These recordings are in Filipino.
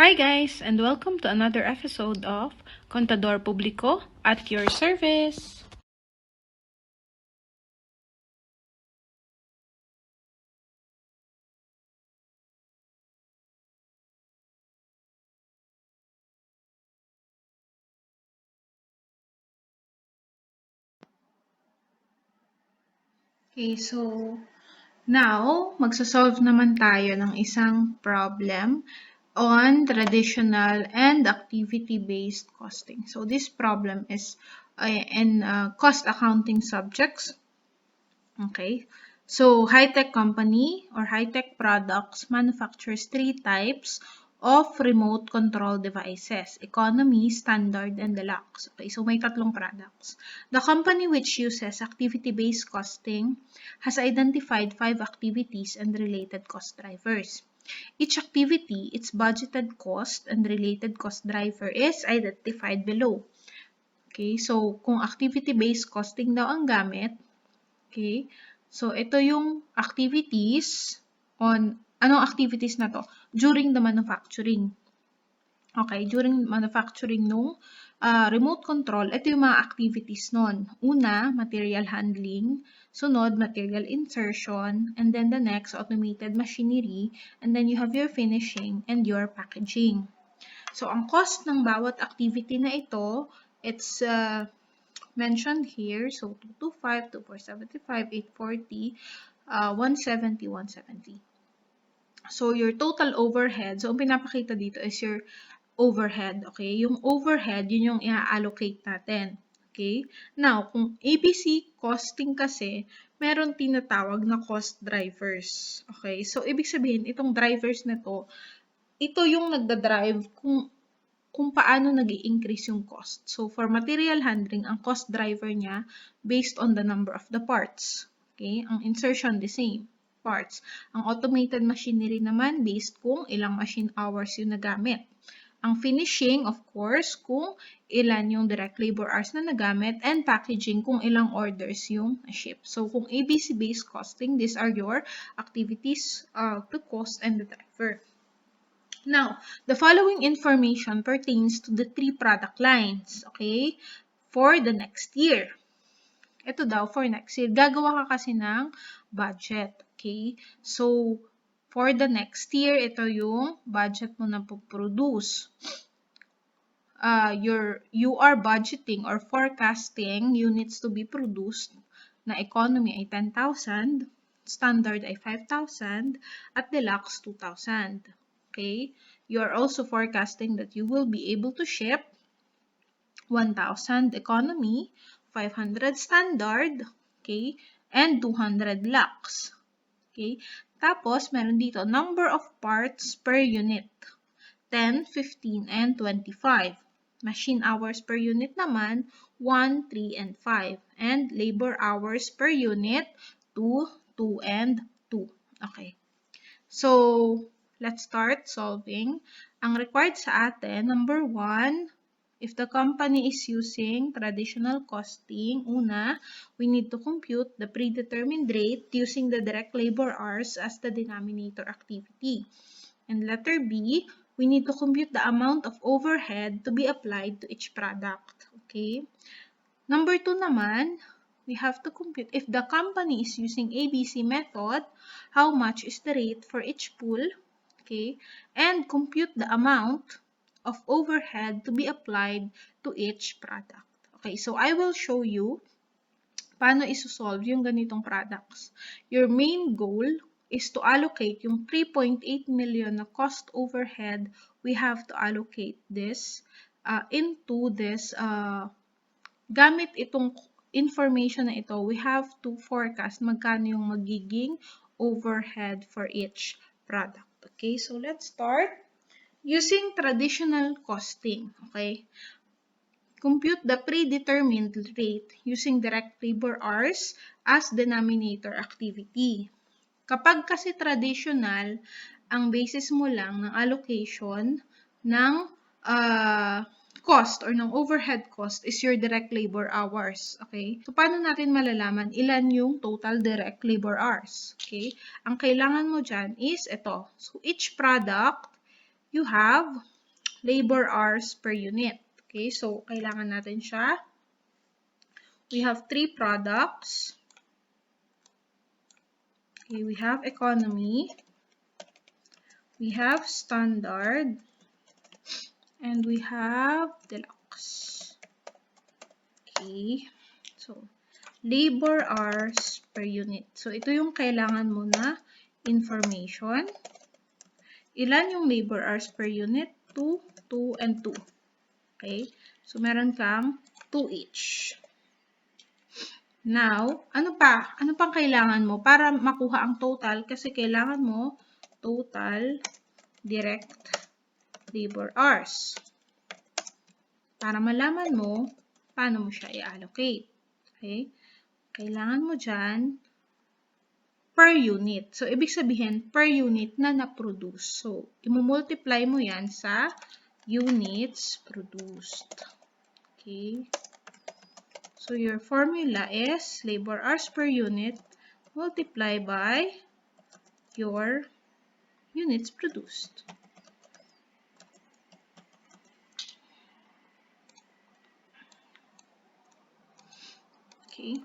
Hi guys, and welcome to another episode of Contador Publico at your service. Okay, so now magsasolve naman tayo ng isang problem on traditional and activity-based costing. So this problem is in cost accounting subjects. Okay, so high-tech company or high-tech products manufactures three types of remote control devices: economy, standard, and deluxe. Okay, so may tatlong products. The company, which uses activity-based costing, has identified 5 activities and related cost drivers. Each activity, its budgeted cost and related cost driver is identified below. Okay, so kung activity-based costing daw ang gamit, okay, so ito yung activities on, anong activities na to? During the manufacturing. Okay, during manufacturing nung remote control, ito yung mga activities nun. Una, material handling. Sunod, material insertion. And then the next, automated machinery. And then you have your finishing and your packaging. So, ang cost ng bawat activity na ito, it's mentioned here. So, 225, 2475, 840, 170, 170. So, your total overhead, so ang pinapakita dito is your overhead, okay? Yung overhead, yun yung i-allocate natin, okay? Now, kung ABC costing kasi, meron tinatawag na cost drivers, okay? So, ibig sabihin, itong drivers na to, ito yung nagda-drive kung paano nag-i-increase yung cost. So, for material handling, ang cost driver niya based on the number of the parts. Okay? Ang insertion, the same parts. Ang automated machinery naman based kung ilang machine hours yung nagamit. Ang finishing, of course, kung ilan yung direct labor hours na nagamit, and packaging kung ilang orders yung ship. So, kung ABC-based costing, these are your activities to cost and the driver. Now, the following information pertains to the three product lines, okay, for the next year. Ito daw, for next year. Gagawa ka kasi ng budget, okay? So, for the next year, ito yung budget mo na po-produce. You are budgeting or forecasting units to be produced na economy ay 10,000, standard ay 5,000, at deluxe 2,000. Okay? You are also forecasting that you will be able to ship 1,000 economy, 500 standard, okay, and 200 lux. Okay? Tapos, meron dito, number of parts per unit, 10, 15, and 25. Machine hours per unit naman, 1, 3, and 5. And labor hours per unit, 2, 2, and 2. Okay. So, let's start solving. Ang required sa atin, number 1, if the company is using traditional costing, una, we need to compute the predetermined rate using the direct labor hours as the denominator activity. And letter B, we need to compute the amount of overhead to be applied to each product. Okay? Number 2 naman, we have to compute if the company is using ABC method, how much is the rate for each pool, okay? And compute the amount of overhead to be applied to each product. Okay, so I will show you paano isosolve yung ganitong products. Your main goal is to allocate yung 3.8 million na cost overhead. We have to allocate this into this gamit itong information na ito, we have to forecast magkano yung magiging overhead for each product. Okay, so let's start using traditional costing. Okay, compute the predetermined rate using direct labor hours as denominator activity. Kapag kasi traditional, ang basis mo lang ng allocation ng cost or ng overhead cost is your direct labor hours. Okay? So, paano natin malalaman ilan yung total direct labor hours? Okay? Ang kailangan mo dyan is ito. So, each product, you have labor hours per unit. Okay, so kailangan natin siya. We have 3 products. Okay, we have economy, we have standard, and we have deluxe. Okay, so labor hours per unit. So ito yung kailangan mo na information. Ilan yung labor hours per unit? 2, 2, and 2. Okay, so meron kang 2 each. Now, ano pa? Ano pang kailangan mo para makuha ang total? Kasi kailangan mo total direct labor hours. Para malaman mo, paano mo siya i-allocate. Okay? Kailangan mo dyan per unit. So, ibig sabihin, per unit na na-produce. So, i-multiply mo yan sa units produced. Okay? So, your formula is labor hours per unit multiply by your units produced. Okay.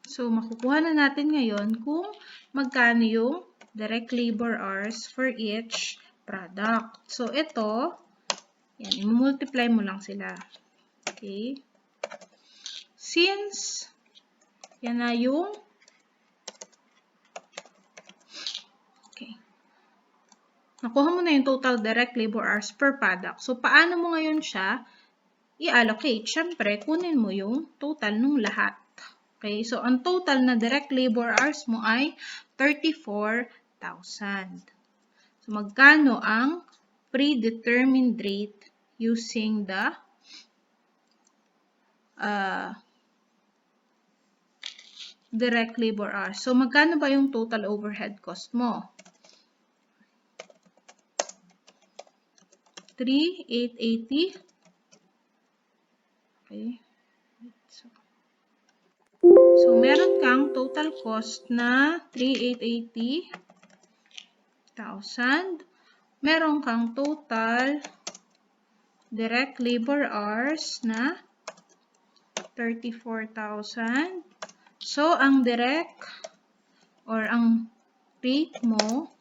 So, makukuha na natin ngayon kung magkano yung direct labor hours for each product. So, ito, yan, i-multiply mo lang sila. Okay. Since, yan na yung, okay, nakuha mo na yung total direct labor hours per product. So, paano mo ngayon siya i-allocate? Siyempre, kunin mo yung total ng lahat. Okay, so ang total na direct labor hours mo ay 34,000. So, magkano ang predetermined rate using the direct labor hours? So, magkano ba yung total overhead cost mo? 3,880. Okay. So, meron kang total cost na 3,880,000. Meron kang total direct labor hours na 34,000. So, ang direct or ang rate mo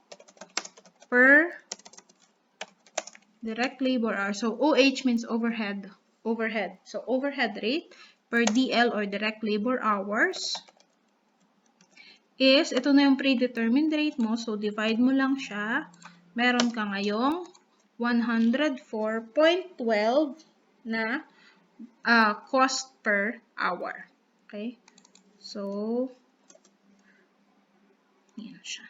per direct labor hour. So, OH means overhead. So, overhead rate per DL or direct labor hours is, ito na yung predetermined rate mo. So, divide mo lang siya. Meron ka ngayong 104.12 na cost per hour. Okay? So, yan siya.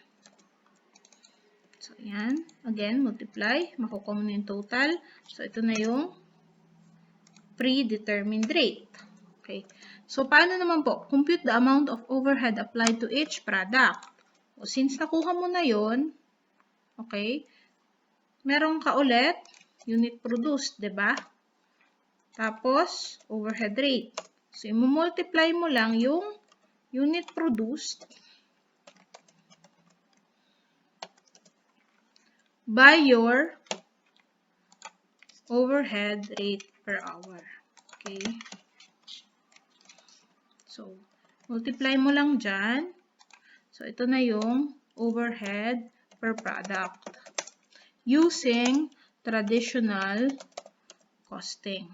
So, yan. Again, multiply. Makukuha mo na yung total. So, ito na yung predetermined rate. Okay. So, paano naman po? Compute the amount of overhead applied to each product. O, since nakuha mo na yon, okay, meron ka ulit, unit produced, diba? Tapos, overhead rate. So, i-multiply mo lang yung unit produced by your overhead rate per hour. Okay. So, multiply mo lang dyan. So, ito na yung overhead per product using traditional costing.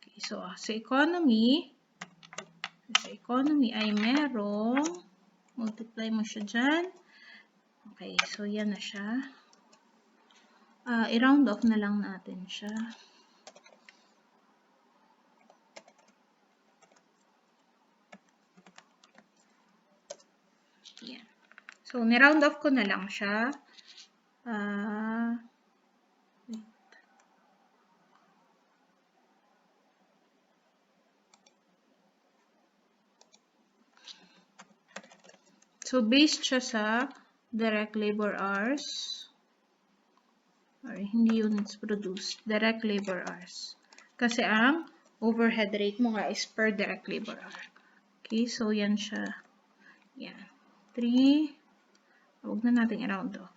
Okay, so, sa economy ay merong, multiply mo siya dyan. Okay, so yan na siya. I-round off na lang natin siya. Yan. So, ni-round off ko na lang siya. So, based siya sa direct labor hours. Or hindi units produced. Direct labor hours. Kasi ang overhead rate mo nga is per direct labor hour. Okay, so yan siya. Yan. 3. Huwag na natin i-round off.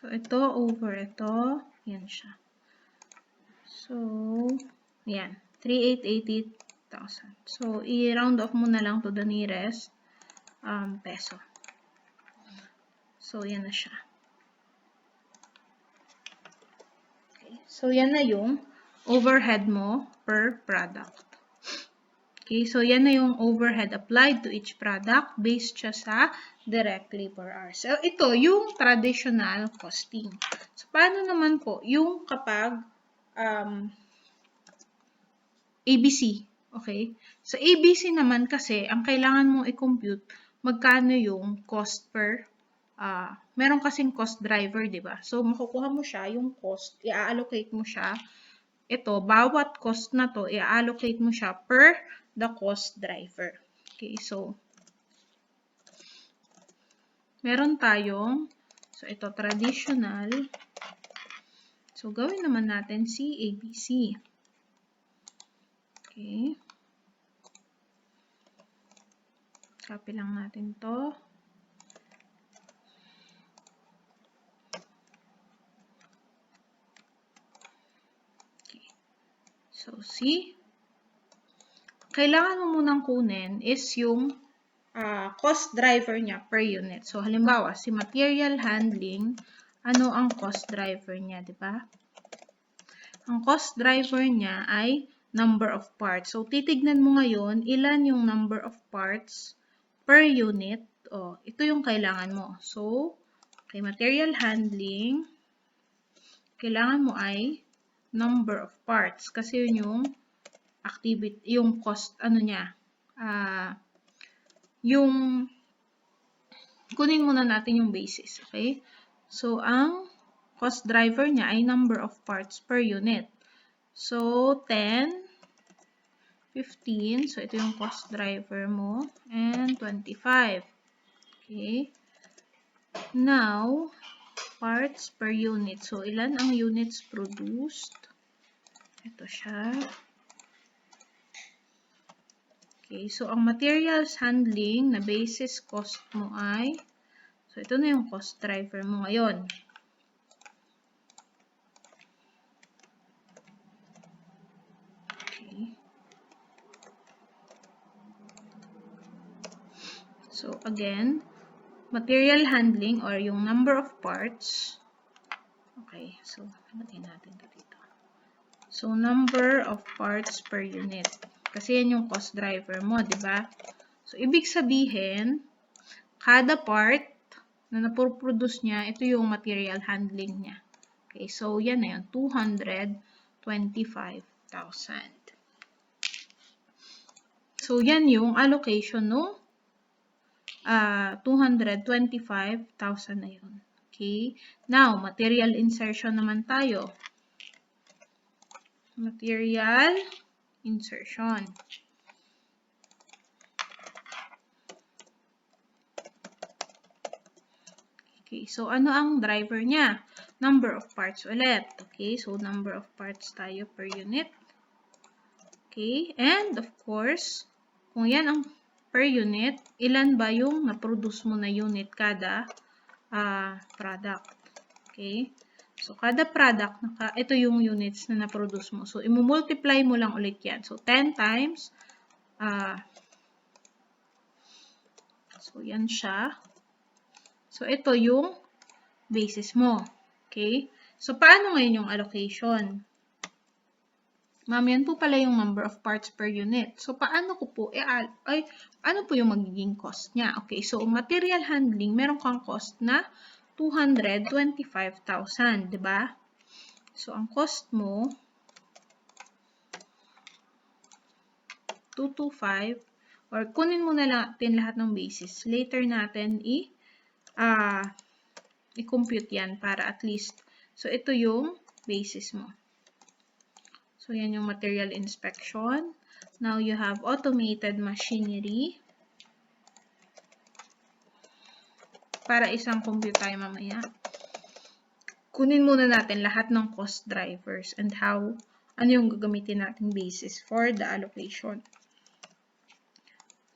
So, ito over ito. Yan siya. So, yan. 3,880,000. So, i-round off mo na lang to the nearest peso. So, yan na siya. Okay. So, yan na yung overhead mo per product. Okay, so yan na yung overhead applied to each product based siya sa direct labor hours. So, ito yung traditional costing. So, paano naman po yung kapag ABC? Okay? So, ABC naman kasi, ang kailangan mong i-compute, magkano yung cost per, meron kasing cost driver, di ba? So, makukuha mo siya, yung cost, i-allocate mo siya. Ito, bawat cost na to, i-allocate mo siya per the cost driver. Okay, so, meron tayong, so ito, traditional. So, gawin naman natin si ABC. Okay. Copy lang natin to. Okay. So, see? Kailangan mo munang kunin is yung cost driver niya per unit. So, halimbawa, si material handling, ano ang cost driver niya, di ba? Ang cost driver niya ay number of parts. So, titignan mo ngayon, ilan yung number of parts per unit. Oh, ito yung kailangan mo. So, kay material handling, kailangan mo ay number of parts. Kasi yun yung activity, yung cost, ano niya, yung kunin muna natin yung basis, okay? So, ang cost driver niya ay number of parts per unit. So, 10, 15, so ito yung cost driver mo, and 25. Okay? Now, parts per unit. So, ilan ang units produced? Ito siya. Okay, so ang materials handling na basis cost mo ay, so ito na yung cost driver mo ngayon. Okay. So again, material handling or yung number of parts. Okay, so lagyan natin ito dito. So number of parts per unit. Kasi yan yung cost driver mo, di ba? So ibig sabihin, kada part na napoproduce niya, ito yung material handling niya. Okay, so yan na yun, 225,000. So yan yung allocation no 225,000 na yun. Okay, now material insertion naman tayo. Material insertion. Okay, so ano ang driver niya? Number of parts ulit. Okay, so number of parts tayo per unit. Okay, and of course, kung yan ang per unit, ilan ba yung na-produce mo na unit kada product? Okay, so kada product, ito yung units na na-produce mo. So, i-multiply mo lang ulit yan. So, 10 times, so yan siya. So, ito yung basis mo. Okay? So, paano ngayon yung allocation? Ma'am, yan po pala yung number of parts per unit. So, paano ko po, ano po yung magiging cost niya? Okay, so, material handling, meron kang cost na 225,000, di ba? So, ang cost mo, 225, or kunin mo na natin lahat ng basis. Later natin i-compute yan para at least, so, ito yung basis mo. So, yan yung material inspection. Now, you have automated machinery. para isang compute tayo mamaya. Kunin muna natin lahat ng cost drivers and ano yung gagamitin nating basis for the allocation.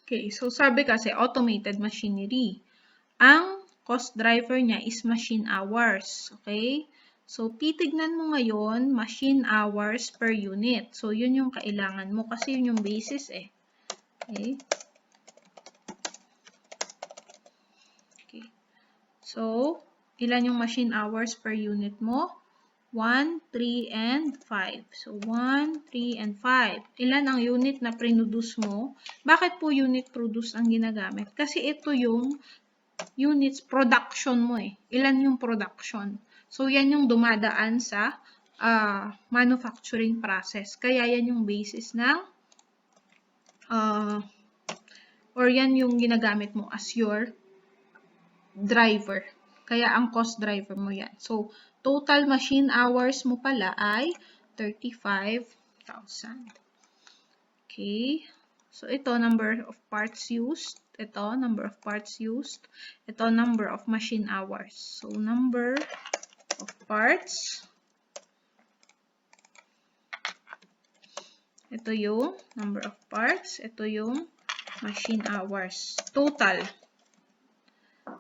Okay, so sabi kasi automated machinery. Ang cost driver niya is machine hours. Okay? So, titignan mo ngayon, machine hours per unit. So, yun yung kailangan mo kasi yun yung basis eh. Okay? Okay. So, ilan yung machine hours per unit mo? 1, 3, and 5. So, 1, 3, and 5. Ilan ang unit na produce mo? Bakit po unit produce ang ginagamit? Kasi ito yung units production mo eh. Ilan yung production? So, yan yung dumadaan sa manufacturing process. Kaya yan yung basis ng or yan yung ginagamit mo as your driver. Kaya ang cost driver mo yan. So, total machine hours mo pala ay 35,000. Okay. So, ito, number of parts used. Ito, number of parts used. Ito, number of machine hours. So, number of parts. Ito yung number of parts. Ito yung machine hours. Total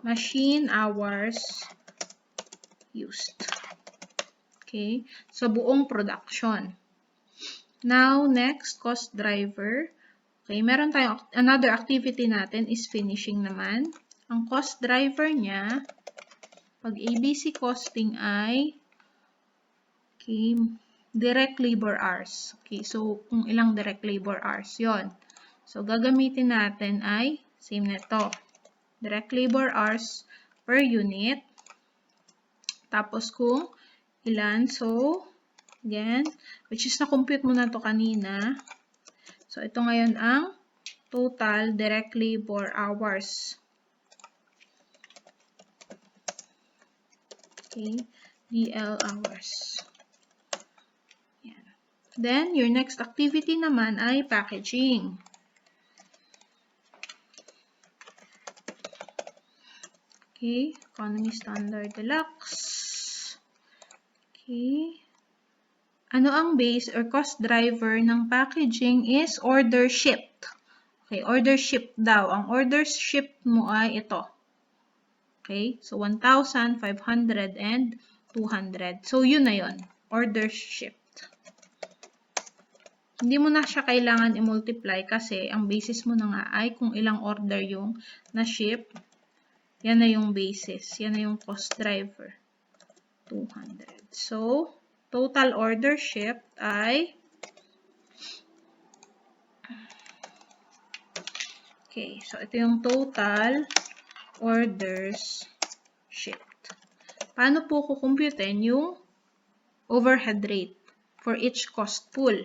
machine hours used. Okay? So, buong production. Now, next, cost driver. Okay, meron tayong, another activity natin is finishing naman. Ang cost driver niya, pag ABC costing ay, okay, direct labor hours. Okay, so kung ilang direct labor hours, yon. So, gagamitin natin ay, same nito, direct labor hours per unit. Tapos kung ilan, so, again, which is na-compute mo na to kanina. So, ito ngayon ang total direct labor hours. Okay, DL hours. Yan. Then, your next activity naman ay packaging. Okay, Economy Standard Deluxe. Okay. Ano ang base or cost driver ng packaging is order shipped. Okay, order shipped daw. Ang order shipped mo ay ito. Okay, so 1,500 and 200. So, yun na yun. Order shipped. Hindi mo na siya kailangan i-multiply kasi ang basis mo na nga ay kung ilang order yung na-ship. Yan na yung basis. Yan na yung cost driver. 200. So, total order shipped ay okay, so ito yung total orders shipped. Paano po kukumputin yung overhead rate for each cost pool?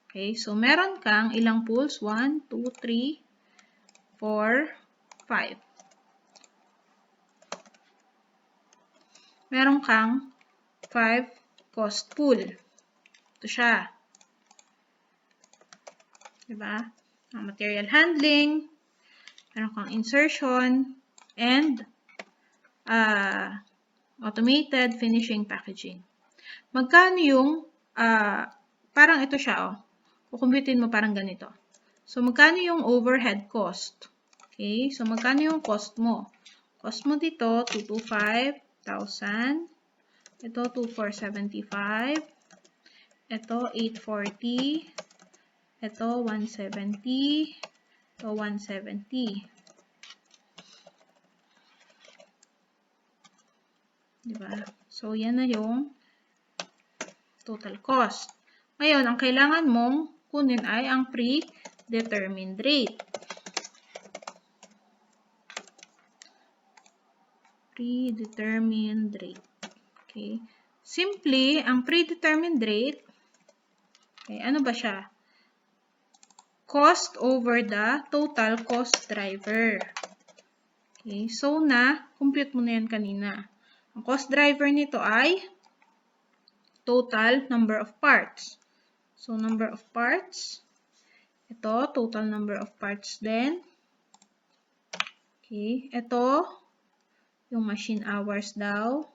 Okay, so meron kang ilang pools? 1, 2, 3, 4, 5. Meron kang 5 cost pool. Ito siya. Diba? Ang material handling, meron kang insertion, and automated finishing packaging. Magkano yung, parang ito siya, oh. Kukumputin mo parang ganito. So, magkano yung overhead cost? Okay, so magkano yung cost mo? Cost mo dito, 225,000. Ito, 2,475. Ito, 840. Ito, 170. Ito, 170. Diba? So, yan na yung total cost. Ngayon, ang kailangan mong kunin ay ang predetermined rate. Predetermined rate. Okay. Simply, ang predetermined rate, okay, ano ba siya? Cost over the total cost driver. Okay, so compute mo na yan kanina. Ang cost driver nito ay total number of parts. So, number of parts. Ito, total number of parts din. Okay, ito, yung machine hours daw.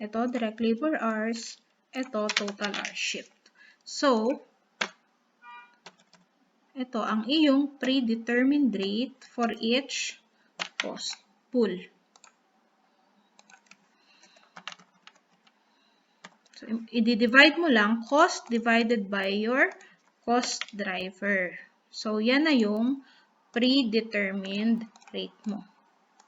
Ito, direct labor hours. Ito, total hours shipped. So, ito ang iyong predetermined rate for each cost pool. So, i-divide mo lang cost divided by your cost driver. So, yan na yung predetermined rate mo.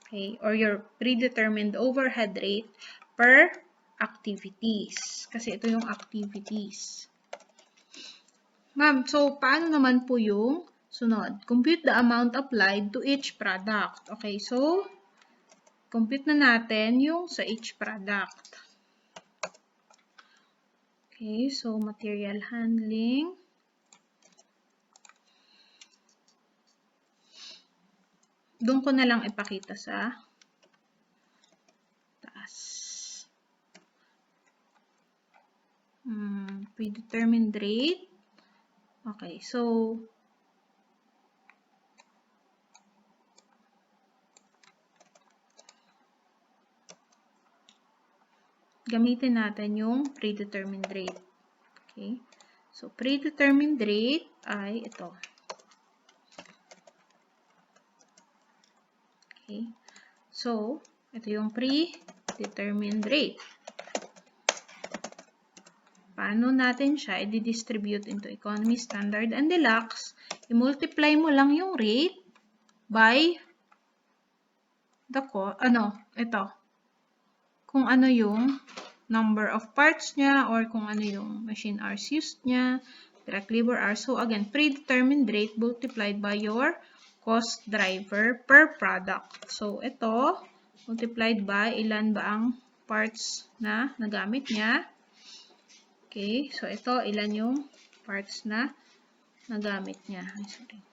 Okay? Or your predetermined overhead rate per activities. Kasi ito yung activities. Ma'am, so paano naman po yung sunod? Compute the amount applied to each product. Okay, so compute na natin yung sa each product. Okay, so material handling. Doon ko na lang ipakita sa taas. Predetermined rate. Okay, so gamitin natin yung predetermined rate. Okay, so predetermined rate ay ito. Okay, so ito yung predetermined rate. Paano natin siya i-distribute into economy, standard, and deluxe? I-multiply mo lang yung rate by the ito. Kung ano yung number of parts niya or kung ano yung machine hours used niya, direct labor hours. So again, predetermined rate multiplied by your cost driver per product. So ito, multiplied by ilan ba ang parts na nagamit niya. Okay, so ito, ilan yung parts na nagamit niya.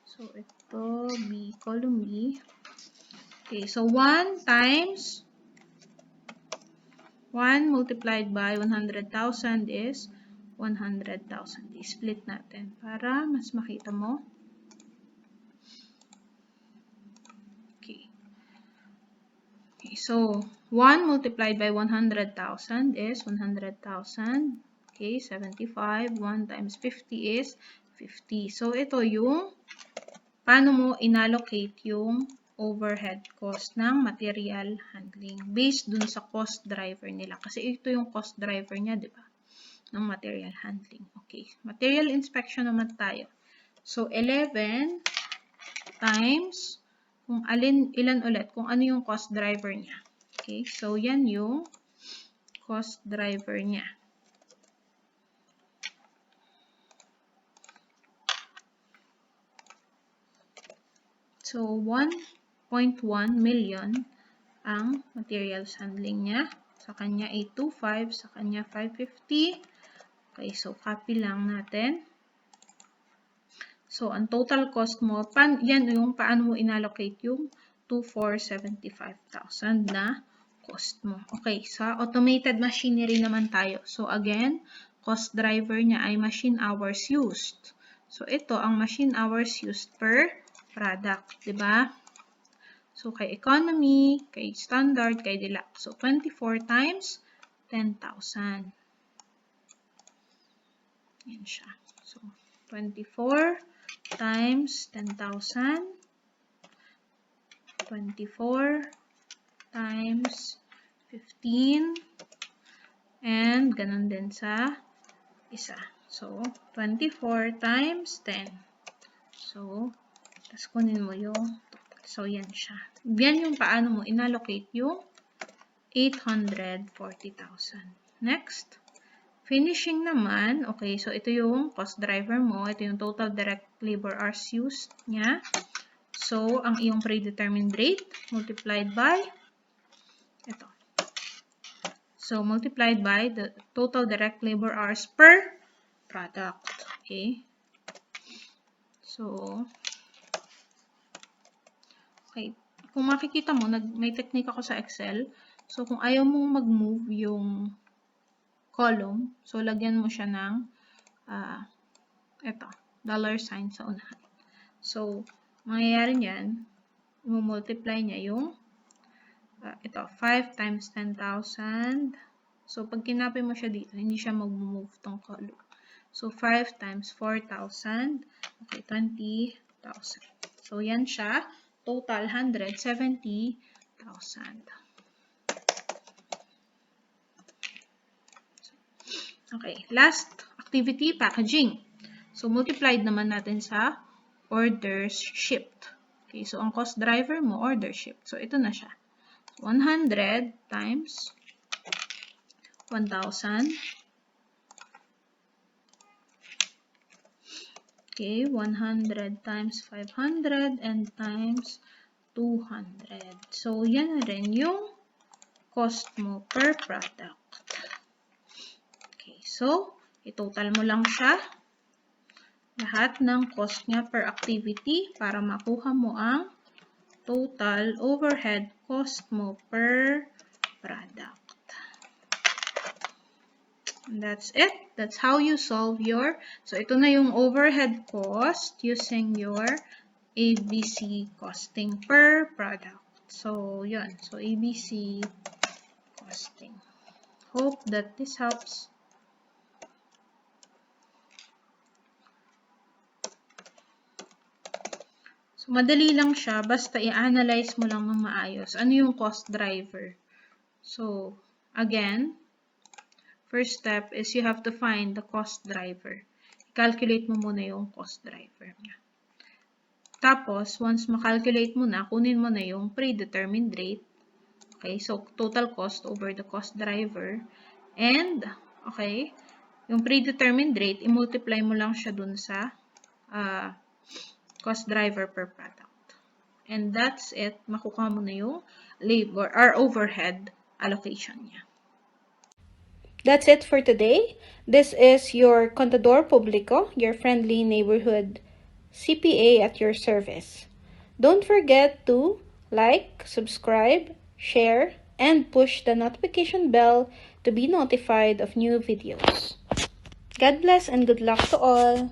So, ito, B, column B. Okay, so 1 times 1 multiplied by 100,000 is 100,000. I-split natin para mas makita mo. Okay. Okay, so 1 multiplied by 100,000 is 100,000. Okay, 75. 1 times 50 is 50. So, ito yung paano mo inallocate yung overhead cost ng material handling based dun sa cost driver nila. Kasi ito yung cost driver niya, di ba? Ng material handling. Okay. Material inspection naman tayo. So, 11 times kung ilan ulit, kung ano yung cost driver niya. Okay. So, yan yung cost driver niya. So, 1.1 million ang materials handling niya. Sa kanya 825, sa kanya 550. Okay, so copy lang natin. So, ang total cost mo, yan yung paano mo inallocate yung 2,475,000 na cost mo. Okay, sa automated machinery naman tayo. So, again, cost driver niya ay machine hours used. So, ito ang machine hours used per product, di ba? So, kay economy, kay standard, kay deluxe. So, 24 times 10,000. Yan siya. So, 24 times 10,000. 24 times 15. And, ganun din sa isa. So, 24 times 10. So, tapos kunin mo yung total. So, yan siya. Yan yung paano mo inallocate yung 840,000. Next. Finishing naman. Okay, so ito yung cost driver mo. Ito yung total direct labor hours used niya. So, ang iyong predetermined rate multiplied by ito. So, multiplied by the total direct labor hours per product. Okay. So, okay. Kung makikita mo, may technique ako sa Excel. So, kung ayaw mong mag-move yung column, so lagyan mo siya ng ito, $sign sa unahan. So, mangyayari niyan, i-multiply niya yung ito, 5 times 10,000. So, pag kinapin mo siya dito, hindi siya mag-move tong column. So, 5 times 4,000. Okay, 20,000. So, yan siya. Total, 170,000. Okay, last activity, packaging. So, multiplied naman natin sa orders shipped. Okay, so ang cost driver mo, order shipped. So, ito na siya. 100 times 1,000. Okay, 100 times 500 and times 200. So, yan na rin yung cost mo per product. Okay, so, i-total mo lang siya. Lahat ng cost niya per activity para makuha mo ang total overhead cost mo per product. And that's it. That's how you solve your, so ito na yung overhead cost using your ABC costing per product. So, yun. So, ABC costing. Hope that this helps. So, madali lang siya. Basta i-analyze mo lang ng maayos. Ano yung cost driver? So, again, first step is you have to find the cost driver. I-calculate mo muna yung cost driver niya. Tapos, once makalculate mo na, kunin mo na yung predetermined rate. Okay, so total cost over the cost driver. And, okay, yung predetermined rate, i-multiply mo lang siya dun sa cost driver per product. And that's it. Makukuha mo na yung labor or overhead allocation niya. That's it for today. This is your Contador Publico, your friendly neighborhood CPA at your service. Don't forget to like, subscribe, share, and push the notification bell to be notified of new videos. God bless and good luck to all!